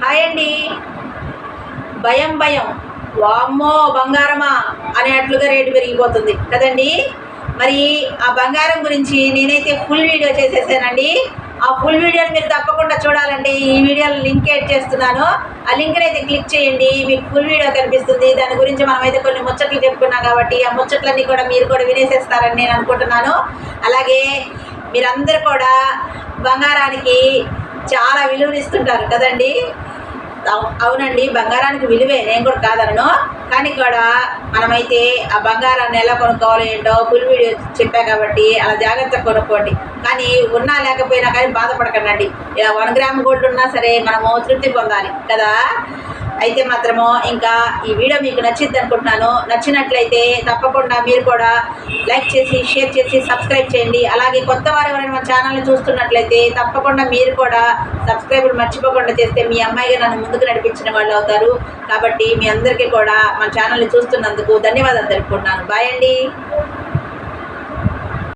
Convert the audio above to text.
Hi అండి. భయం భయం వామ్మో బంగారమా అనేట్లుగా రేటు పెరిగిపోతుంది కదండి. మరి ఆ బంగారం గురించి నేనైతే ఫుల్ వీడియో చేసేసానండి. ఆ ఫుల్ వీడియోని మీరు తప్పకుండా చూడాలండి. ఈ వీడియోలో లింక్ యాడ్ చేస్తున్నాను. ఆ లింక్ని అయితే క్లిక్ చేయండి, మీకు ఫుల్ వీడియో కనిపిస్తుంది. దాని గురించి మనమైతే కొన్ని ముచ్చట్లు చెప్పుకున్నాం కాబట్టి ఆ ముచ్చట్లన్నీ కూడా మీరు కూడా వినేసేస్తారని నేను అనుకుంటున్నాను. అలాగే మీరందరూ కూడా బంగారానికి చాలా విలువనిస్తుంటారు కదండి. అవునండి, బంగారానికి విలువే, నేను కూడా కాదనను. కానీ కూడా మనమైతే ఆ బంగారాన్ని ఎలా కొనుక్కోవాలి ఏంటో ఫుల్ వీడియో చెప్పా కాబట్టి అలా జాగ్రత్తగా కొనుక్కోండి. కానీ ఉన్నా లేకపోయినా కానీ బాధపడకండి. 1 గ్రామ్ గోల్డ్ ఉన్నా సరే మనము తృప్తి పొందాలి కదా. అయితే మాత్రము ఇంకా ఈ వీడియో మీకు నచ్చింది అనుకుంటున్నాను. నచ్చినట్లయితే తప్పకుండా మీరు కూడా లైక్ చేసి షేర్ చేసి సబ్స్క్రైబ్ చేయండి. అలాగే కొత్త వారు ఎవరైనా మన ఛానల్ని చూస్తున్నట్లయితే తప్పకుండా మీరు కూడా సబ్స్క్రైబర్ మర్చిపోకుండా చేస్తే మీ అమ్మాయిగా నన్ను ముందుకు నడిపించిన వాళ్ళు అవుతారు. కాబట్టి మీ అందరికీ కూడా మన ఛానల్ని చూస్తున్నందుకు ధన్యవాదాలు తెలుపుకుంటున్నాను. బాయ్ అండి.